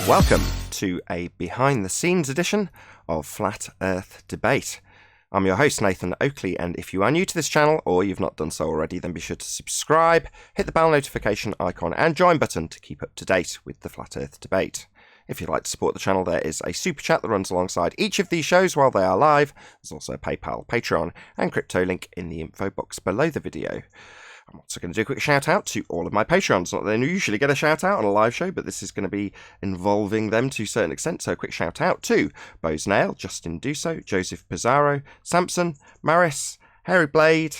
Welcome to a behind-the-scenes edition of Flat Earth Debate. I'm your host, Nathan Oakley, and if you are new to this channel, or you've not done so already, then be sure to subscribe, hit the bell notification icon and join button to keep up to date with the Flat Earth Debate. If you'd like to support the channel, there is a super chat that runs alongside each of these shows while they are live. There's also a PayPal, Patreon, and crypto link in the info box below the video. I'm also going to do a quick shout out to all of my Patreons. Not that they usually get a shout out on a live show, but this is going to be involving them to a certain extent. So a quick shout out to Bose Nail, Justin Duso, Joseph Pizarro, Samson, Maris, Harry Blade,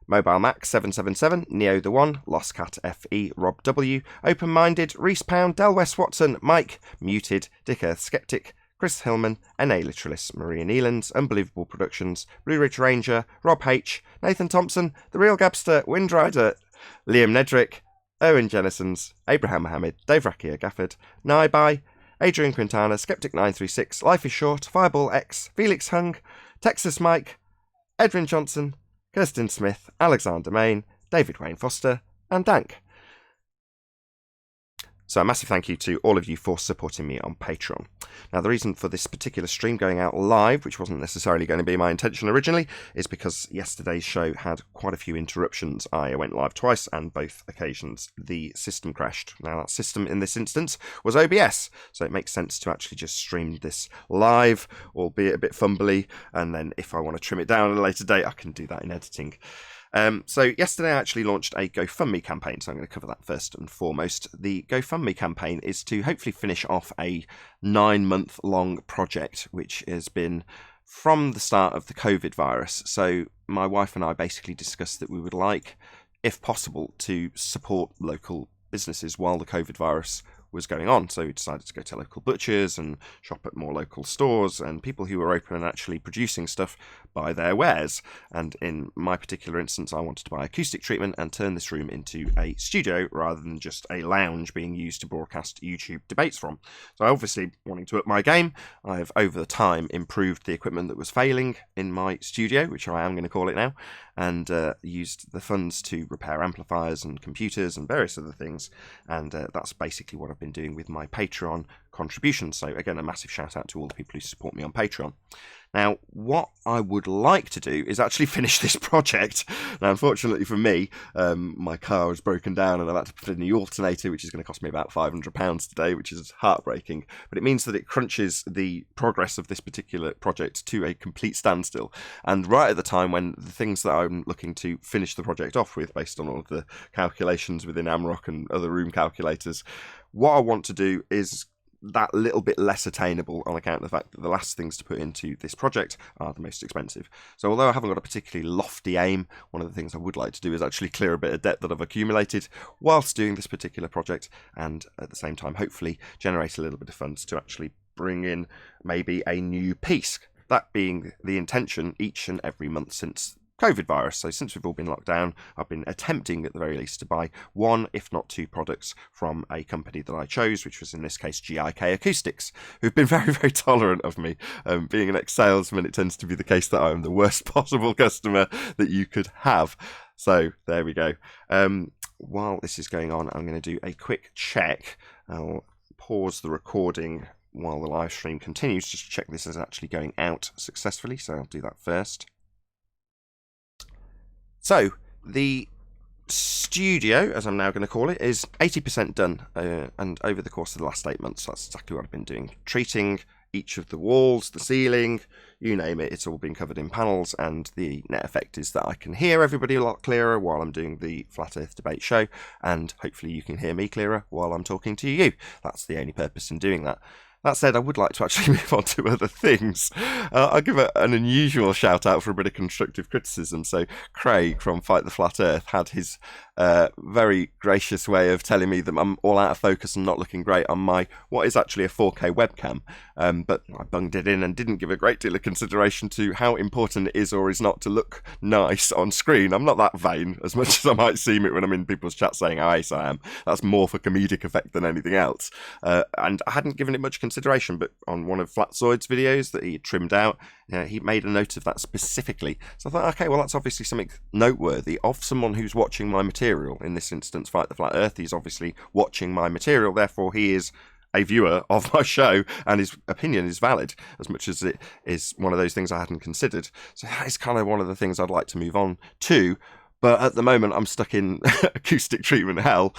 Mobile Max 777, Neo the One, Lost Cat FE, Rob W, Open Minded, Reese Pound, Del West Watson, Mike, Muted, Dick Earth Skeptic, Chris Hillman, NA Literalist, Maria Neelands, Unbelievable Productions, Blue Ridge Ranger, Rob H, Nathan Thompson, The Real Gabster, Windrider, Liam Nedrick, Owen Jennisons, Abraham Mohammed, Dave Rakia Gafford, Naibai, Adrian Quintana, Skeptic936, Life is Short, Fireball X, Felix Hung, Texas Mike, Edwin Johnson, Kirsten Smith, Alexander Main, David Wayne Foster, and Dank. So a massive thank you to all of you for supporting me on Patreon. Now, the reason for this particular stream going out live, which wasn't necessarily going to be my intention originally, is because yesterday's show had quite a few interruptions. I went live twice, and both occasions the system crashed. Now, that system in this instance was OBS, so it makes sense to actually just stream this live, albeit a bit fumbly, and then if I want to trim it down at a later date, I can do that in editing. So yesterday I actually launched a GoFundMe campaign, so I'm going to cover that first and foremost. The GoFundMe campaign is to hopefully finish off a 9-month-long project, which has been from the start of the COVID virus. So my wife and I basically discussed that we would like, if possible, to support local businesses while the COVID virus was going on. So we decided to go to local butchers and shop at more local stores, and people who were open and actually producing stuff buy their wares. And in my particular instance, I wanted to buy acoustic treatment and turn this room into a studio rather than just a lounge being used to broadcast YouTube debates from. So obviously, wanting to up my game, I have over the time improved the equipment that was failing in my studio, which I am going to call it now, and used the funds to repair amplifiers and computers and various other things. And that's basically what I've been doing with my Patreon contributions. So again, a massive shout out to all the people who support me on Patreon. Now, what I would like to do is actually finish this project. Now, unfortunately for me, my car has broken down and I've had to put in a new alternator, which is going to cost me about £500 today, which is heartbreaking. But it means that it crunches the progress of this particular project to a complete standstill. And right at the time when the things that I'm looking to finish the project off with, based on all of the calculations within AMROC and other room calculators, what I want to do is that little bit less attainable on account of the fact that the last things to put into this project are the most expensive. So although I haven't got a particularly lofty aim, one of the things I would like to do is actually clear a bit of debt that I've accumulated whilst doing this particular project, and at the same time hopefully generate a little bit of funds to actually bring in maybe a new piece. That being the intention each and every month since COVID virus. So since we've all been locked down, I've been attempting at the very least to buy one, if not two products from a company that I chose, which was in this case GIK Acoustics, who've been very, very tolerant of me. Being an ex-salesman, it tends to be the case that I'm the worst possible customer that you could have. So there we go. While this is going on, I'm going to do a quick check. I'll pause the recording while the live stream continues, just to check this is actually going out successfully. So I'll do that first. So, the studio, as I'm now going to call it, is 80% done, and over the course of the last 8 months, that's exactly what I've been doing. Treating each of the walls, the ceiling, you name it, it's all been covered in panels, and the net effect is that I can hear everybody a lot clearer while I'm doing the Flat Earth Debate show, and hopefully you can hear me clearer while I'm talking to you. That's the only purpose in doing that. That said, I would like to actually move on to other things. I'll give an unusual shout out for a bit of constructive criticism. So Craig from Fight the Flat Earth had his very gracious way of telling me that I'm all out of focus and not looking great on my, what is actually a 4K webcam. But I bunged it in and didn't give a great deal of consideration to how important it is or is not to look nice on screen. I'm not that vain, as much as I might seem it when I'm in people's chat saying how ace I am. That's more for comedic effect than anything else. And I hadn't given it much consideration, but on one of Flatzoid's videos that he had trimmed out, he made a note of that specifically. So I thought, okay, well, that's obviously something noteworthy of someone who's watching my material. In this instance, Fight the Flat Earth, he's obviously watching my material, therefore he is a viewer of my show, and his opinion is valid, as much as it is one of those things I hadn't considered. So that is kind of one of the things I'd like to move on to. But at the moment, I'm stuck in acoustic treatment hell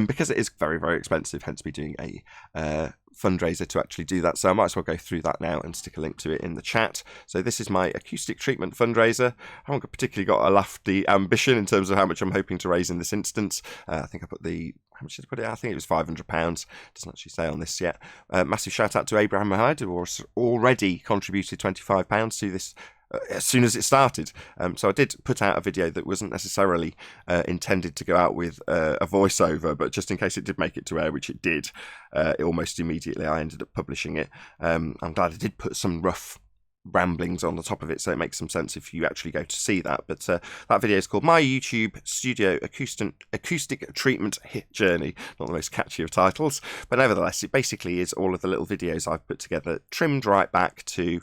because it is very, very expensive, hence me doing a fundraiser to actually do that. So I might as well go through that now and stick a link to it in the chat. So this is my acoustic treatment fundraiser. I haven't particularly got a lofty ambition in terms of how much I'm hoping to raise in this instance. I think I put how much did I put it? I think it was £500. Doesn't actually say on this yet. Massive shout out to Abraham Mahid, who has already contributed £25 to this as soon as it started. So I did put out a video that wasn't necessarily intended to go out with a voiceover, but just in case it did make it to air, which it did, almost immediately I ended up publishing it. I'm glad I did put some rough ramblings on the top of it, so it makes some sense if you actually go to see that. But that video is called My YouTube Studio Acoustic Treatment Hit Journey. Not the most catchy of titles, but nevertheless, it basically is all of the little videos I've put together, trimmed right back to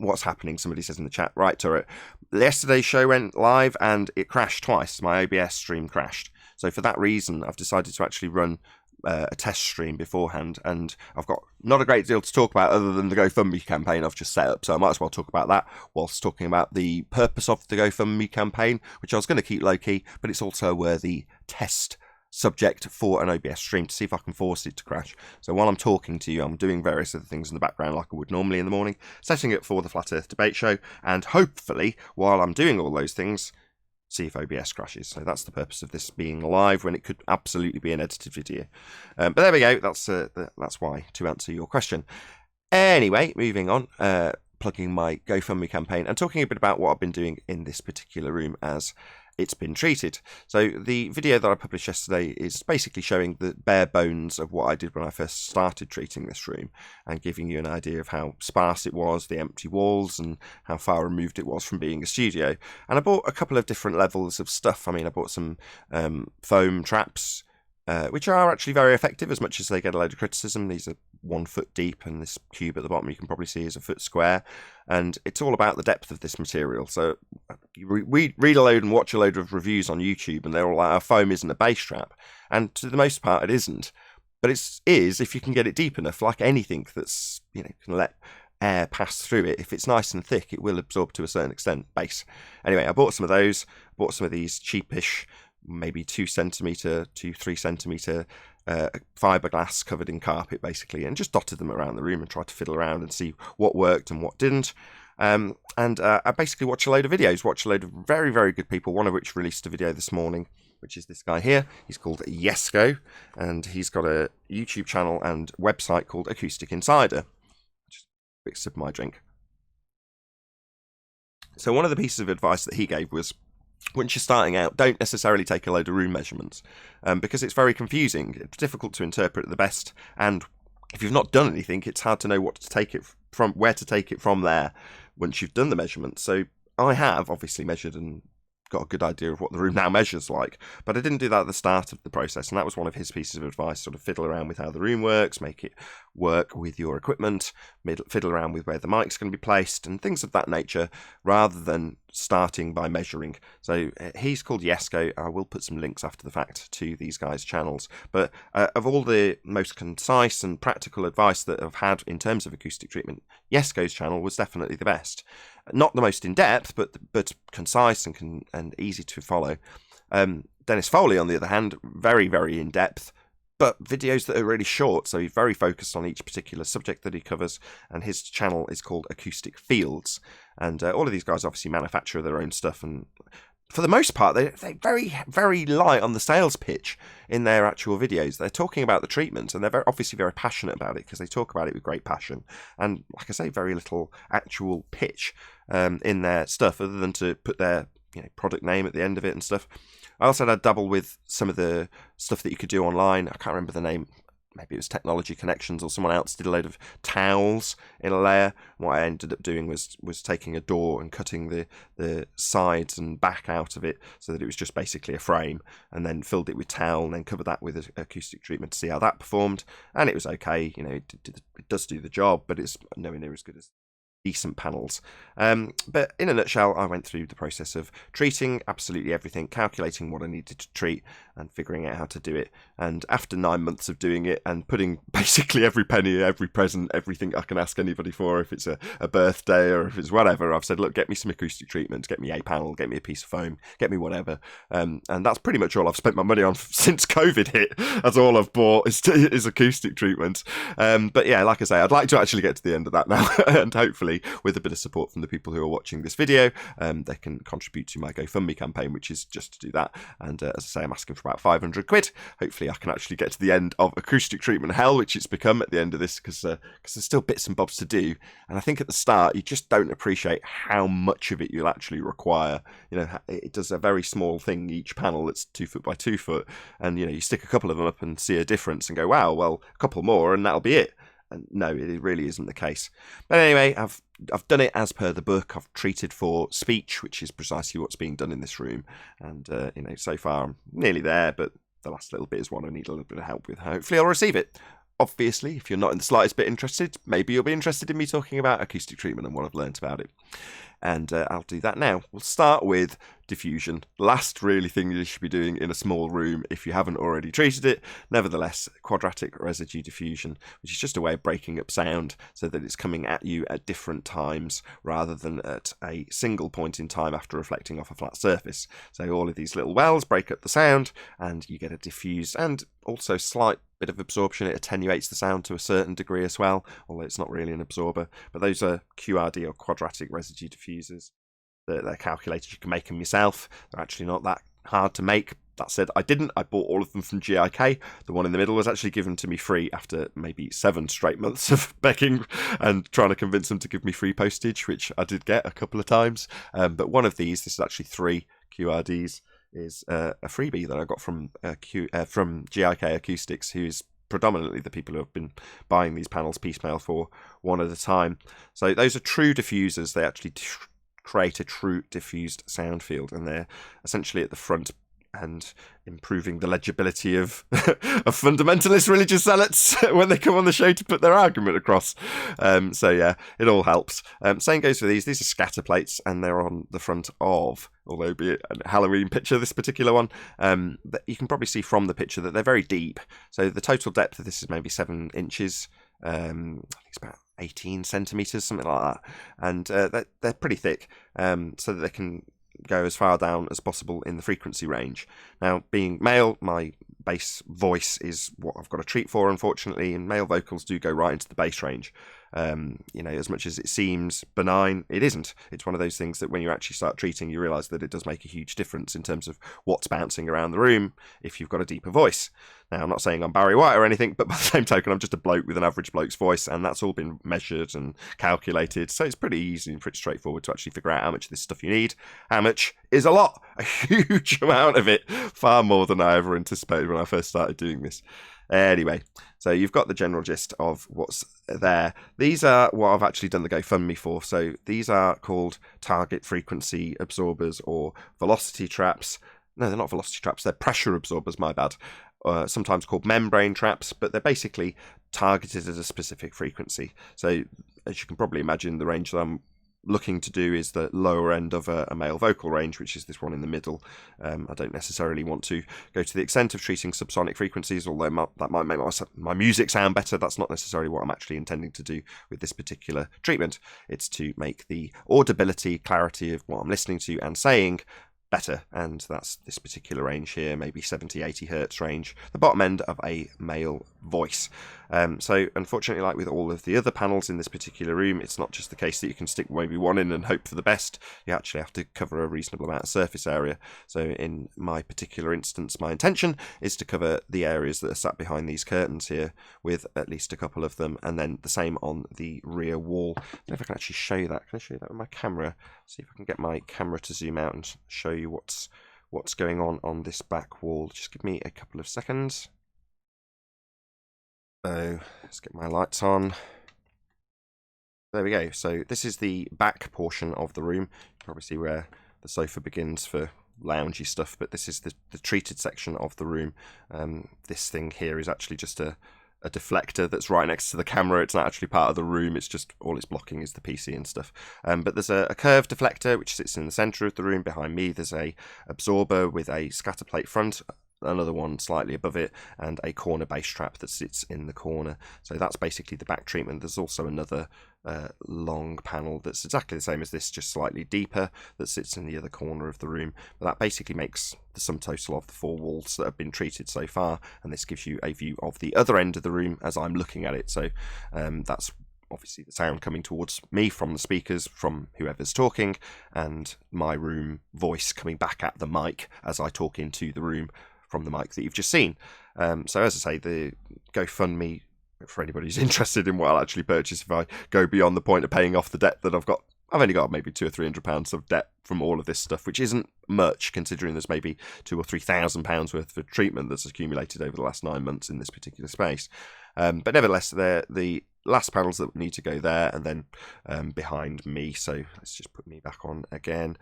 what's happening. Somebody says in the chat, right, Turret, yesterday's show went live and it crashed twice. My OBS stream crashed. So for that reason, I've decided to actually run a test stream beforehand, and I've got not a great deal to talk about other than the GoFundMe campaign I've just set up, so I might as well talk about that whilst talking about the purpose of the GoFundMe campaign, which I was going to keep low-key, but it's also a worthy test subject for an OBS stream to see if I can force it to crash. So while I'm talking to you, I'm doing various other things in the background like I would normally in the morning, setting it for the Flat Earth debate show, and hopefully while I'm doing all those things, see if OBS crashes. So that's the purpose of this being live when it could absolutely be an edited video. But there we go. That's why, to answer your question. Anyway, moving on, plugging my GoFundMe campaign and talking a bit about what I've been doing in this particular room as it's been treated. So the video that I published yesterday is basically showing the bare bones of what I did when I first started treating this room and giving you an idea of how sparse it was, the empty walls, and how far removed it was from being a studio. And I bought a couple of different levels of stuff. I mean, I bought some foam traps, which are actually very effective, as much as they get a load of criticism. These are 1 foot deep, and this cube at the bottom you can probably see is a foot square. And it's all about the depth of this material. So you read a load and watch a load of reviews on YouTube, and they're all like, "Our foam isn't a bass trap." And to the most part, it isn't. But it is if you can get it deep enough, like anything that's, can let air pass through it. If it's nice and thick, it will absorb to a certain extent bass. Anyway, I bought some of those, bought some of these cheapish, maybe 2 centimetre to 3 centimetre fiberglass covered in carpet, basically, and just dotted them around the room and tried to fiddle around and see what worked and what didn't. I basically watched a load of videos, watched a load of very, very good people, one of which released a video this morning, which is this guy here. He's called Yesko, and he's got a YouTube channel and website called Acoustic Insider. Just a quick sip of my drink. So one of the pieces of advice that he gave was, once you're starting out, don't necessarily take a load of room measurements because it's very confusing. It's difficult to interpret at the best, and if you've not done anything, it's hard to know what to take it from, where to take it from there once you've done the measurements. So I have obviously measured and got a good idea of what the room now measures like, but I didn't do that at the start of the process, and that was one of his pieces of advice. Sort of fiddle around with how the room works, make it work with your equipment, fiddle around with where the mic's going to be placed and things of that nature, rather than starting by measuring. So he's called Yesko. I will put some links after the fact to these guys' channels, but of all the most concise and practical advice that I've had in terms of acoustic treatment, Yesko's channel was definitely the best. Not the most in-depth, but concise and easy to follow. Dennis Foley, on the other hand, very, very in-depth, but videos that are really short, so he's very focused on each particular subject that he covers, and his channel is called Acoustic Fields. And all of these guys obviously manufacture their own stuff, and for the most part, they're very, very light on the sales pitch in their actual videos. They're talking about the treatment, and they're obviously very passionate about it because they talk about it with great passion. And like I say, very little actual pitch in their stuff, other than to put their product name at the end of it and stuff. I also had a dabble with some of the stuff that you could do online. I can't remember the name. Maybe it was Technology Connections, or someone else did a load of towels in a layer. What I ended up doing was taking a door and cutting the sides and back out of it so that it was just basically a frame, and then filled it with towel and then covered that with acoustic treatment to see how that performed. And it was okay. It does do the job, but it's nowhere near as good as decent panels. But in a nutshell, I went through the process of treating absolutely everything, calculating what I needed to treat, and figuring out how to do it. And after 9 months of doing it and putting basically every penny, every present, everything I can ask anybody for, if it's a birthday or if it's whatever, I've said, look, get me some acoustic treatments, get me a panel, get me a piece of foam, get me whatever. And that's pretty much all I've spent my money on since COVID hit. That's all I've bought is acoustic treatments. But yeah, like I say, I'd like to actually get to the end of that now. And hopefully with a bit of support from the people who are watching this video, they can contribute to my GoFundMe campaign, which is just to do that. And as I say, I'm asking for about 500 quid. Hopefully I can actually get to the end of acoustic treatment hell, which it's become at the end of this, because there's still bits and bobs to do. And I think at the start, you just don't appreciate how much of it you'll actually require. You know, it does a very small thing, each panel that's 2 foot by 2 foot. And, you know, you stick a couple of them up and see a difference and go, wow, well, a couple more and that'll be it. And no, it really isn't the case. But anyway, I've done it as per the book. I've treated for speech, which is precisely what's being done in this room. And, you know, so far I'm nearly there, but the last little bit is one I need a little bit of help with. Hopefully I'll receive it. Obviously, if you're not in the slightest bit interested, maybe you'll be interested in me talking about acoustic treatment and what I've learned about it. And I'll do that now. We'll start with diffusion. Last really thing you should be doing in a small room if you haven't already treated it. Nevertheless, quadratic residue diffusion, which is just a way of breaking up sound so that it's coming at you at different times rather than at a single point in time after reflecting off a flat surface. So all of these little wells break up the sound and you get a diffused and also slight bit of absorption. It attenuates the sound to a certain degree as well, although it's not really an absorber. But those are QRD or quadratic residue diffusers. They're calculated. You can make them yourself. They're actually not that hard to make. That said, I didn't. I bought all of them from GIK. The one in the middle was actually given to me free after maybe 7 straight months of begging and trying to convince them to give me free postage, which I did get a couple of times. But one of these, this is actually 3 QRDs, is a freebie that I got from GIK Acoustics, who is predominantly the people who have been buying these panels piecemeal for one at a time. So those are true diffusers. They actually create a true diffused sound field, and they're essentially at the front and improving the legibility of fundamentalist religious zealots when they come on the show to put their argument across. So yeah, it all helps. Same goes for these. These are scatter plates, and they're on the front of, although be it a Halloween picture, this particular one, you can probably see from the picture that they're very deep. So the total depth of this is maybe 7 inches. I think it's about 18 centimeters, something like that. And they're pretty thick, so that they can go as far down as possible in the frequency range. Now, being male, my bass voice is what I've got to treat for, unfortunately, and male vocals do go right into the bass range. You know, as much as it seems benign, it isn't. It's one of those things that when you actually start treating, you realise that it does make a huge difference in terms of what's bouncing around the room if you've got a deeper voice. Now, I'm not saying I'm Barry White or anything, but by the same token, I'm just a bloke with an average bloke's voice, and that's all been measured and calculated, so it's pretty easy and pretty straightforward to actually figure out how much of this stuff you need. How much is a lot, a huge amount of it, far more than I ever anticipated when I first started doing this. Anyway, so you've got the general gist of what's there. These are what I've actually done the GoFundMe for. So these are called target frequency absorbers or velocity traps. No, they're not velocity traps. They're pressure absorbers, my bad. Sometimes called membrane traps, but they're basically targeted at a specific frequency. So as you can probably imagine, the range that I'm looking to do is the lower end of a male vocal range, which is this one in the middle. I don't necessarily want to go to the extent of treating subsonic frequencies, although that might make my music sound better. That's not necessarily what I'm actually intending to do with this particular treatment. It's to make the audibility, clarity of what I'm listening to and saying better, and that's this particular range here, maybe 70-80 hertz range, the bottom end of a male voice. So unfortunately, like with all of the other panels in this particular room, it's not just the case that you can stick maybe one in and hope for the best. You actually have to cover a reasonable amount of surface area. So in my particular instance, my intention is to cover the areas that are sat behind these curtains here with at least a couple of them, and then the same on the rear wall. I don't know if I can actually show you that. Can I show you that with my camera? See if I can get my camera to zoom out and show you what's going on this back wall. Just give me a couple of seconds. So let's get my lights on. There we go. So this is the back portion of the room. You can probably see where the sofa begins for loungy stuff, but this is the treated section of the room. This thing here is actually just a deflector that's right next to the camera. It's not actually part of the room. It's just all it's blocking is the PC and stuff. But there's a curved deflector which sits in the center of the room. Behind me there's a absorber with a scatter plate front. another one slightly above it, and a corner bass trap that sits in the corner. So that's basically the back treatment. There's also another long panel that's exactly the same as this, just slightly deeper, that sits in the other corner of the room. But that basically makes the sum total of the 4 walls that have been treated so far, and this gives you a view of the other end of the room as I'm looking at it. So that's obviously the sound coming towards me from the speakers, from whoever's talking, and my room voice coming back at the mic as I talk into the room from the mic that you've just seen. So as I say, the GoFundMe, for anybody who's interested in what I'll actually purchase if I go beyond the point of paying off the debt that I've got. I've only got maybe £200 or £300 of debt from all of this stuff, which isn't much considering there's maybe £2,000 or £3,000 worth of treatment that's accumulated over the last 9 months in this particular space. But nevertheless, they're the last panels that need to go there, and then behind me. So let's just put me back on again.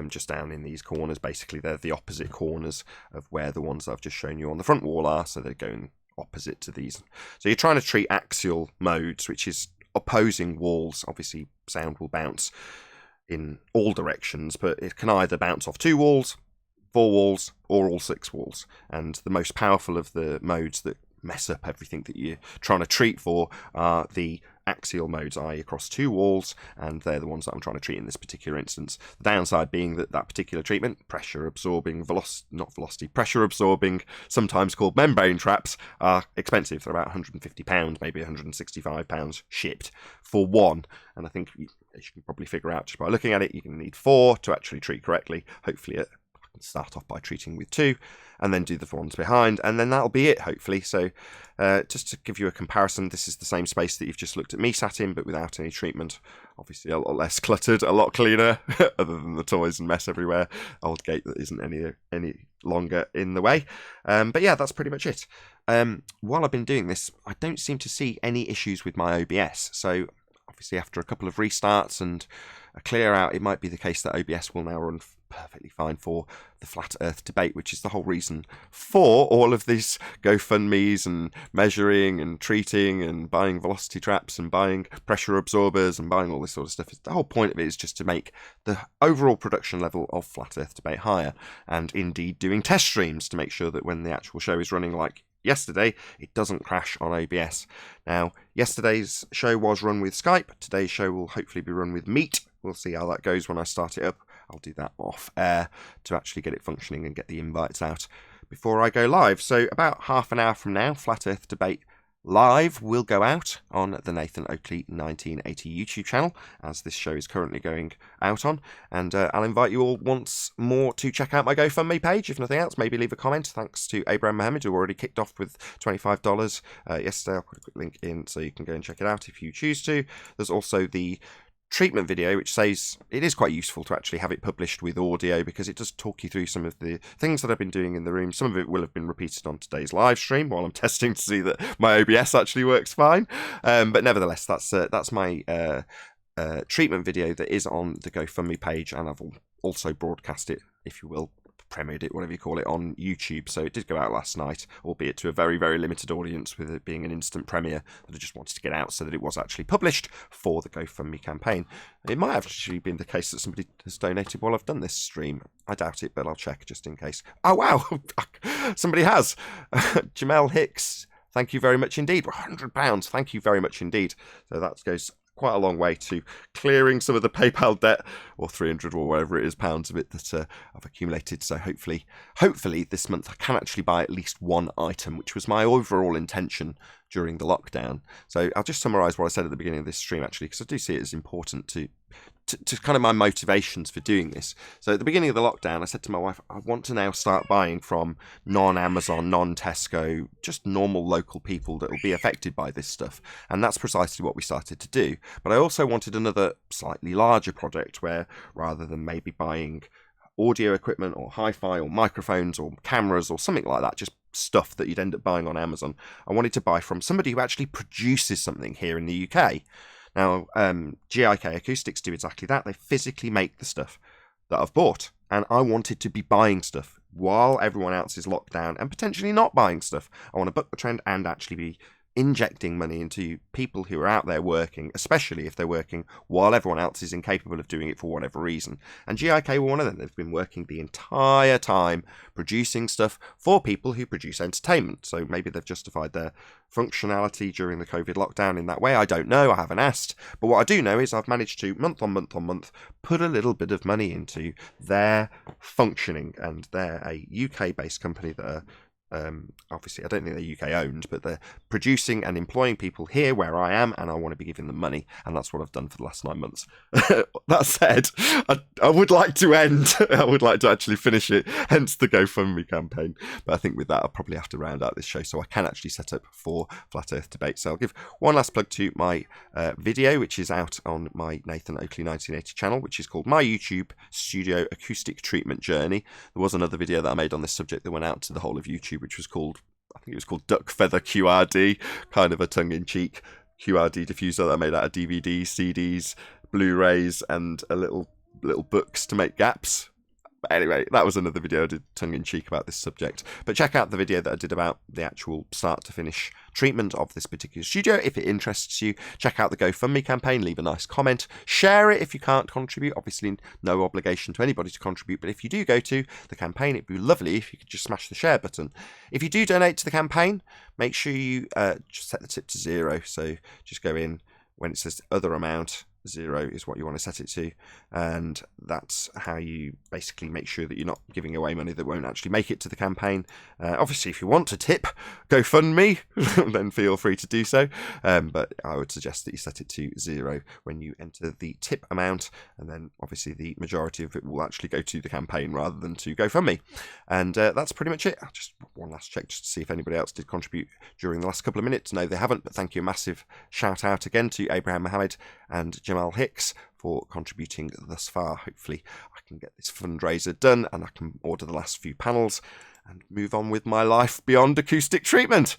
Just down in these corners, basically they're the opposite corners of where the ones I've just shown you on the front wall are. So they're going opposite to these. So you're trying to treat axial modes, which is opposing walls. Obviously sound will bounce in all directions, but it can either bounce off 2 walls, 4 walls, or all 6 walls. And the most powerful of the modes that mess up everything that you're trying to treat for are the axial modes, i.e. across 2 walls, and they're the ones that I'm trying to treat in this particular instance. The downside being that that particular treatment, pressure absorbing, pressure absorbing, sometimes called membrane traps, are expensive. They're about £150, maybe £165 shipped for one, and I think as you can probably figure out just by looking at it, you're going to need 4 to actually treat correctly. Hopefully I can start off by treating with 2 and then do the ones behind, and then that'll be it, hopefully. So just to give you a comparison, this is the same space that you've just looked at me sat in, but without any treatment. Obviously a lot less cluttered, a lot cleaner, other than the toys and mess everywhere. Old gate that isn't any longer in the way. But yeah, that's pretty much it. While I've been doing this, I don't seem to see any issues with my OBS. So obviously after a couple of restarts and a clear out, it might be the case that OBS will now run perfectly fine for the flat earth debate, which is the whole reason for all of these GoFundMes and measuring and treating and buying velocity traps and buying pressure absorbers and buying all this sort of stuff. The whole point of it is just to make the overall production level of flat earth debate higher, and indeed doing test streams to make sure that when the actual show is running like yesterday, it doesn't crash on OBS. Now, yesterday's show was run with Skype. Today's show will hopefully be run with Meet. We'll see how that goes when I start it up. I'll do that off air to actually get it functioning and get the invites out before I go live. So about half an hour from now, Flat Earth Debate Live will go out on the Nathan Oakley 1980 YouTube channel, as this show is currently going out on. And I'll invite you all once more to check out my GoFundMe page. If nothing else, maybe leave a comment. Thanks to Abraham Mohammed, who already kicked off with $25 yesterday. I'll put a quick link in so you can go and check it out if you choose to. There's also the treatment video, which says it is quite useful to actually have it published with audio, because it does talk you through some of the things that I've been doing in the room. Some of it will have been repeated on today's live stream while I'm testing to see that my OBS actually works fine. But nevertheless, that's my treatment video that is on the GoFundMe page, and I've also broadcast it, if you will, premiered it, whatever you call it, on YouTube. So it did go out last night, albeit to a very, very limited audience, with it being an instant premiere that I just wanted to get out so that it was actually published for the GoFundMe campaign. It might have actually been the case that somebody has donated while I've done this stream. I doubt it, but I'll check just in case. Oh, wow! Somebody has! Jamel Hicks, thank you very much indeed. £100, thank you very much indeed. So that goes quite a long way to clearing some of the PayPal debt, or 300 or whatever it is pounds of it that I've accumulated. So hopefully this month I can actually buy at least one item, which was my overall intention during the lockdown. So I'll just summarise what I said at the beginning of this stream, actually, because I do see it as important to kind of my motivations for doing this. So at the beginning of the lockdown, I said to my wife, I want to now start buying from non-Amazon, non-Tesco, just normal local people that will be affected by this stuff. And that's precisely what we started to do. But I also wanted another slightly larger project where, rather than maybe buying audio equipment or hi-fi or microphones or cameras or something like that, just stuff that you'd end up buying on Amazon, I wanted to buy from somebody who actually produces something here in the UK. Now, GIK Acoustics do exactly that. They physically make the stuff that I've bought. And I wanted to be buying stuff while everyone else is locked down and potentially not buying stuff. I want to buck the trend and actually be injecting money into people who are out there working, especially if they're working while everyone else is incapable of doing it for whatever reason. And GIK were one of them. They've been working the entire time producing stuff for people who produce entertainment. So maybe they've justified their functionality during the COVID lockdown in that way. I don't know. I haven't asked. But what I do know is I've managed to, month on month, put a little bit of money into their functioning. And they're a UK-based company that are obviously I don't think they're UK owned, but they're producing and employing people here where I am, and I want to be giving them money, and that's what I've done for the last 9 months. That said, I would like to end. I would like to actually finish it, hence the GoFundMe campaign. But I think with that I'll probably have to round out this show so I can actually set up for Flat Earth Debate. So I'll give one last plug to my video, which is out on my Nathan Oakley 1980 channel, which is called My YouTube Studio Acoustic Treatment Journey. There was another video that I made on this subject that went out to the whole of YouTube, which was called, I think it was called Duck Feather QRD, kind of a tongue-in-cheek QRD diffuser that I made out of DVDs, CDs, Blu-rays, and a little books to make gaps. But anyway, that was another video I did tongue-in-cheek about this subject. But check out the video that I did about the actual start-to-finish treatment of this particular studio. If it interests you, check out the GoFundMe campaign, leave a nice comment, share it if you can't contribute. Obviously, no obligation to anybody to contribute, but if you do go to the campaign, it'd be lovely if you could just smash the share button. If you do donate to the campaign, make sure you just set the tip to 0. So just go in when it says other amount, 0 is what you want to set it to, and that's how you basically make sure that you're not giving away money that won't actually make it to the campaign. Obviously, if you want to tip GoFundMe, then feel free to do so, but I would suggest that you set it to 0 when you enter the tip amount, and then obviously the majority of it will actually go to the campaign rather than to GoFundMe. And that's pretty much it. Just one last check just to see if anybody else did contribute during the last couple of minutes. No, they haven't, but thank you. A massive shout out again to Abraham Mohammed and Jamal Hicks for contributing thus far. Hopefully I can get this fundraiser done and I can order the last few panels and move on with my life beyond acoustic treatment.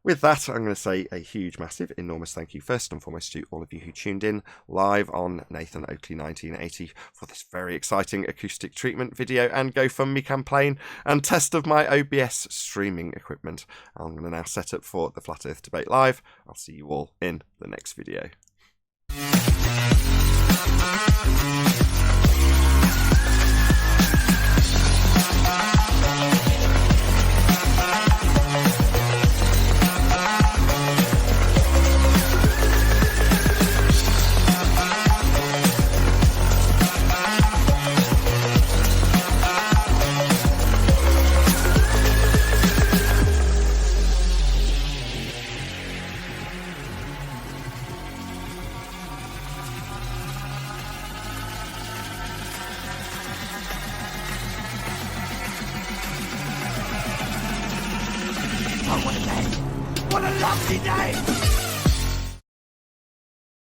With that, I'm going to say a huge, massive, enormous thank you first and foremost to all of you who tuned in live on Nathan Oakley 1980 for this very exciting acoustic treatment video and GoFundMe campaign and test of my OBS streaming equipment. I'm going to now set up for the Flat Earth Debate Live. I'll see you all in the next video. What a lovely day!